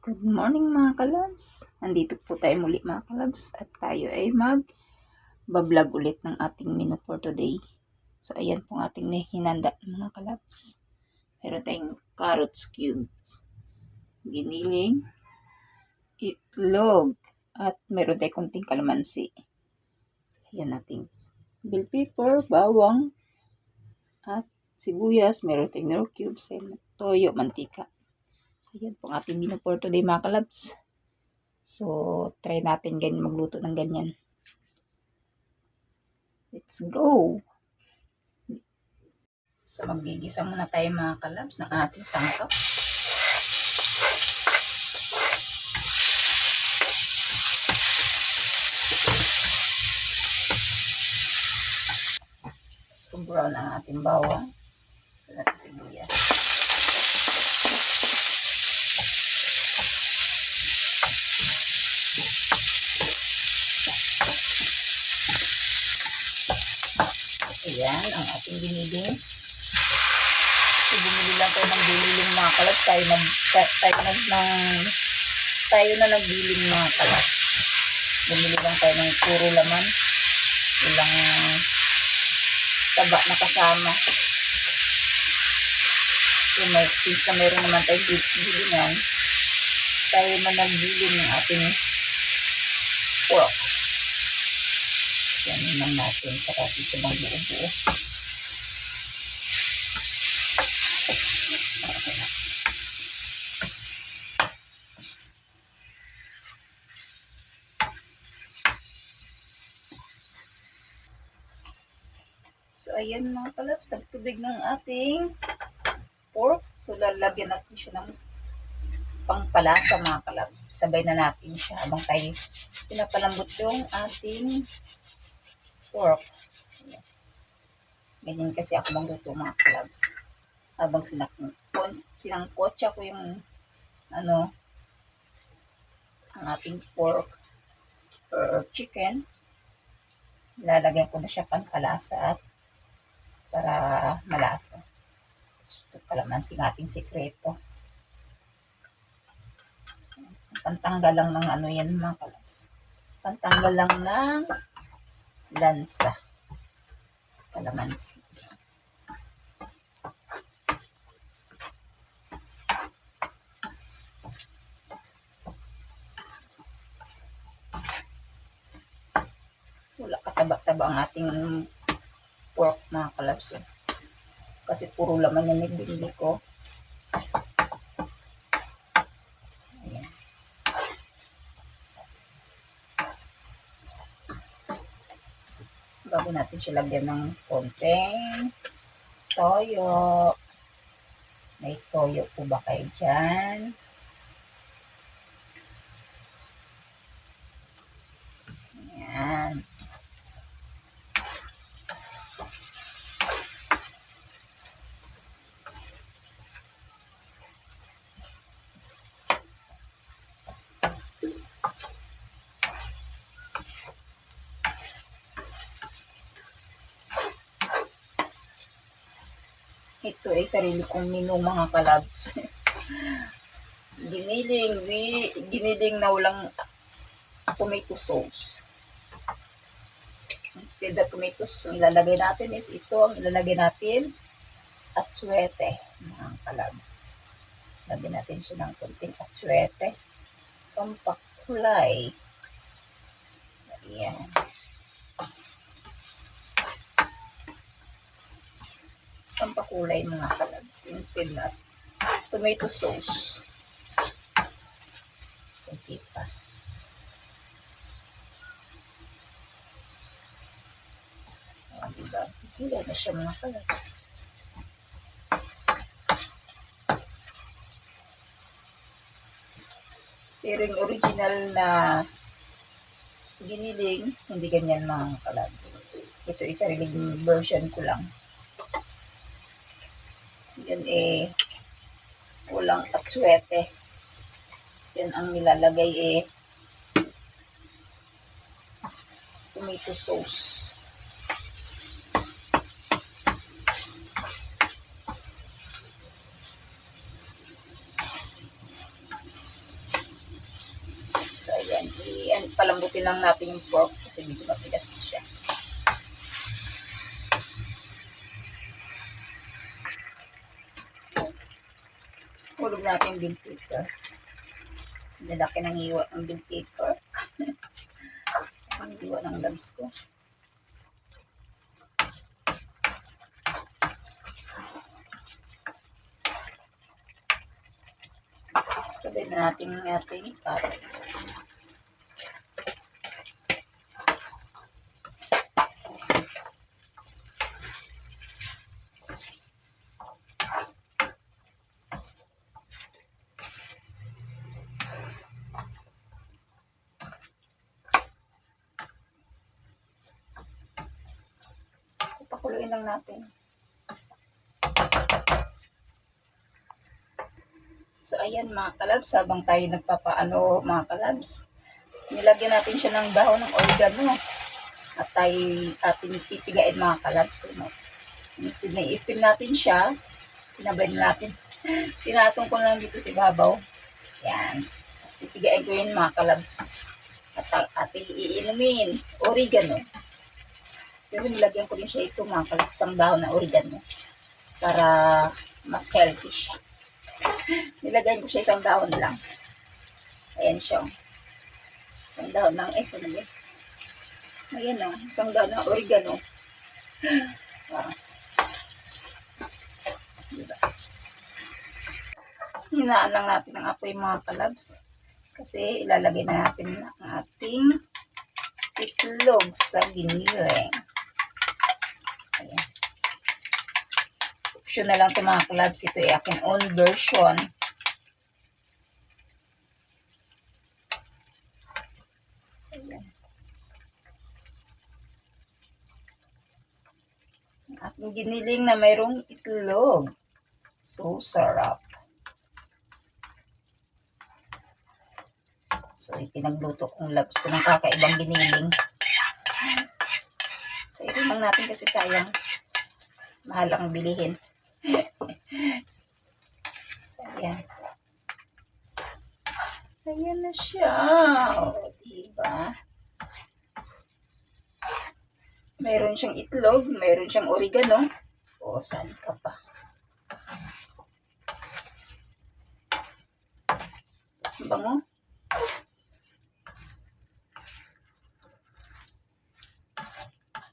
Good morning mga kalabs. Nandito po tayo muli mga kalabs at tayo ay mag-vlog ulit ng ating menu for today. So ayan pong ating hinanda mga kalabs. Meron tayong carrots cubes, giniling, itlog, at meron tayong konting kalamansi. So ayan natin bell pepper, bawang, at sibuyas, meron tayong nor cubes, and toyo, mantika. Ayan po ang ating menu for today mga kalabs. So, try natin magluto ng ganyan. Let's go! So, magigisa muna tayo mga kalabs ng ating sangkap. So, brown ang ating bawang. So, natin sibuyas. Ayan, ang ating giniling. So, bumili lang tayo ng giniling mga kalabs. Tayo na nagbiling mga kalabs. Bumili lang tayo ng puro laman. Ilang taba na kasama. So, since na meron naman tayong bilingan, tayo na nagbiling ng ating pork. Yan naman natin para dito bang buo-buo. So, ayan mga kalabs, nagtubig ng ating pork. So, lalagyan natin siya ng pangpalasa mga kalabs. Sabay na natin siya habang tayo pinapalambot yung ating pork. Ganyan kasi ako magluto mga kalabs. Habang sinangkotsa ko yung ang ating pork or chicken, lalagyan ko na siya pangpalasa at para malasa. So, ito kalamansi ng ating sekreto. Pantanggal lang ng yan mga kalabs. Pantanggal lang ng lansa. Kalamansi. Wala kataba-taba ang ating pork mga kalabs. Kasi puro laman yung nagbili ko. Ayan. Bago natin siya lagyan ng konting toyo. May toyo po ba kayo dyan? Ayan. Ito ay sarili kong menu mga kalabs. Giniling na walang tomato sauce. Instead of tomato sauce, ang ilalagay natin is ito. Ang ilalagay natin atsuete mga kalabs. Lagyan natin siya ng konting atsuete. Pampakulay. Ayan. Pampakulay mga kalabs. Instead na tomato sauce. Kunti pa. Diba? Kulay na siya mga kalabs. Pero yung original na giniling, hindi ganyan mga kalabs. Ito ay sariling version ko lang. Yan walang atsuete. Yan ang nilalagay tomato sauce. Ayan, palambutin lang natin yung pork kasi dito matigas na siya. So, hulog natin yung bell pepper. Nalaki ng hiwa ng bell pepper. Ang hiwa ng labs ko. Sabay na natin yung ating carrots. Pakuluin lang natin. So, ayan mga kalabs, habang tayo nagpapaano mga kalabs, nilagyan natin siya ng dahon ng oregano. At tayo ating pipigain mga kalabs. So, no, instead na i-steam natin siya, sinabay na natin. Tinatong ko lang dito sa ibabaw. Yan. Pipigain ko yun mga kalabs. At ating iinumin, oregano. Pero nilagyan ko din siya ito mga kalabs, isang dahon ng oregano. Para mas healthy siya. Nilagay ko siya isang dahon lang. Ayan siya. Isang dahon lang. Ayan o. Isang dahon ng oregano. Wow. Diba? Hinaan lang natin ang apoy mga kalabs. Kasi ilalagay na natin ang ating itlog sa giniling. Ayan. Na lang ito mga kalabs. Ito ay aking own version. So, yan. Aking giniling na mayroong itlog. So, sarap. So, ipinagluto kong labs ko ng kakaibang giniling. So, ito lang natin kasi sayang. Mahal ang bilihin. So, ayan. Ayan na siya. O, diba? Meron siyang itlog, meron siyang oregano. O, saan ka pa? Bango.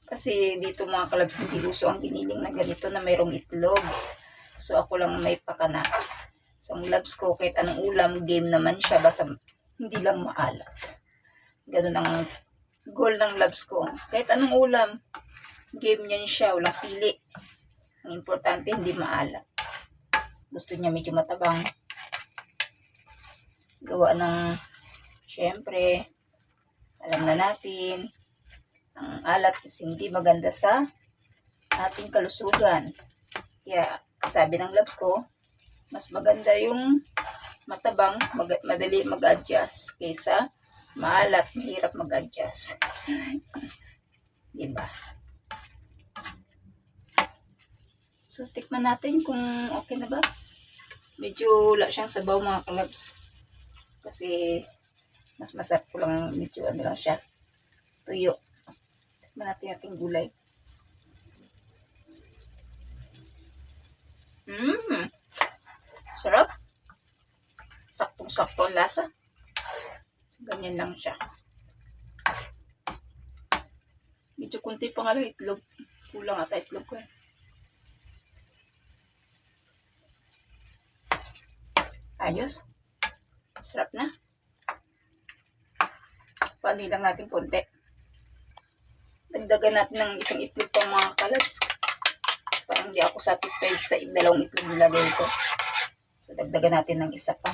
Kasi dito mga kalabs, hindi uso ang giniling na ganito na mayroong itlog. So, ako lang may pakana. So, ang labs ko, kahit anong ulam, game naman siya. Basta hindi lang maalat. Ganun ang goal ng labs ko. Kahit anong ulam, game niyan siya. Walang pili. Ang importante, hindi maalat. Gusto niya medyo matabang. Gawa ng, syempre, alam na natin, ang alat is hindi maganda sa ating kalusugan. Kaya, sabi ng labs ko, mas maganda yung matabang, madali mag-adjust kaysa maalat, mahirap mag-adjust. Diba? So, tikman natin kung okay na ba. Medyo wala siyang sabaw mga kalabs. Kasi, mas masarap ko lang, medyo ano lang siya, tuyo. Tikman natin ating gulay. Sarap. Saktong-sakto ang lasa. So, ganyan lang siya. Medyo kunti pa nga lang itlog. Kulang ata itlog ko. Ayos. Sarap na. Pali lang natin konti. Dagdagan natin ng isang itlog pang mga kalabs. Parang hindi ako satisfied sa dalawang itlog nilagay ko. So, dagdagan natin ng isa pa.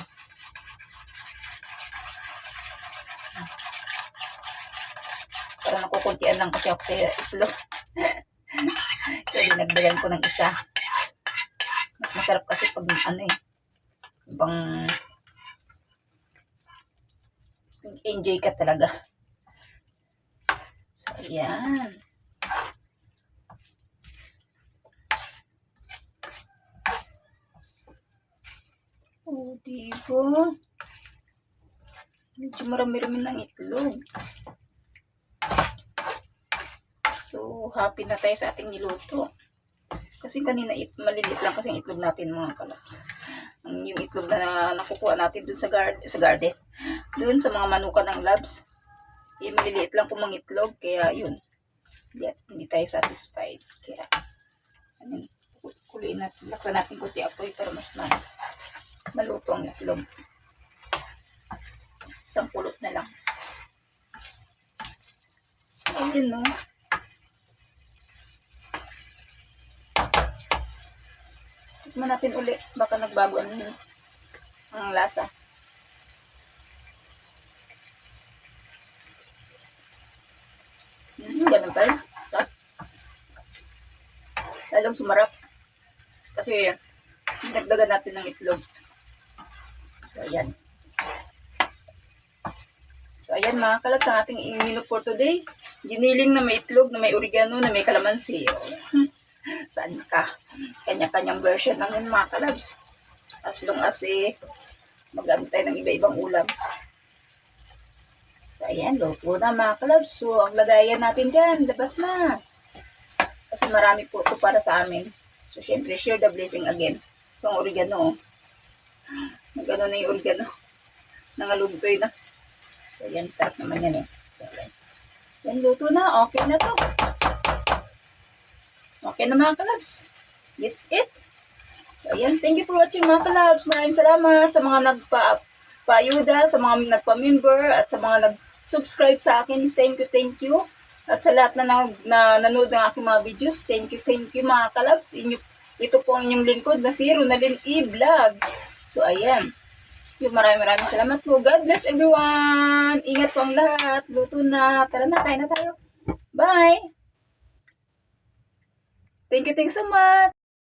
Parang nakukuntian lang kasi ako sa itlog. Kaya dinagdagan ko ng isa. Mas masarap kasi pag ano ibang enjoy ka talaga. So, ayan. O, diba? Medyo marami-rami ng itlog. So, happy na tayo sa ating niluto. Kasi kanina malilit lang kasi ang itlog natin mga kalabs. Yung itlog na nakukuha natin dun sa garden. Dun sa mga manukan ng labs. Maliliit lang po mga itlog. Kaya yun. Hindi tayo satisfied. Kaya, kuliin natin. Laksan natin kunti apoy para mas maluto ang itlog. Isang pulot na lang. So, yun no. Tikman natin uli. Baka nagbago ang lasa. Ganun tayo. Lalong sumarap. Kasi, nagdagan natin ng itlog. So, ayan. So, ayan mga kalabs, ang ating menu for today. Giniling na may itlog, na may oregano, na may kalamansi. Saan ka? Kanya-kanyang version lang yun mga kalabs. As long as mag-antay ng iba-ibang ulam. So, ayan, luto na mga kalabs. So, ang lagayan natin dyan, labas na. Kasi marami po ito para sa amin. So, syempre, share the blessing again. So, ang oregano, nag-ano na yung oregano. Nangalugtoy na. So, yan, sarap naman yan So, yan, luto na. Okay na to. Okay na mga kalabs. That's it. So, ayan. Thank you for watching mga kalabs. Maraming salamat sa mga nagpa-ayuda, sa mga nagpa-member, at sa mga nag-subscribe sa akin. Thank you. At sa lahat na nanood ng aking mga videos, thank you mga kalabs. Ito po ang inyong lingkod na si Ronalyn E. Vlog. So, ayan. Maraming salamat po. God bless everyone. Ingat po ang lahat. Luto na. Tara na, kain na tayo. Bye! Thank you so much.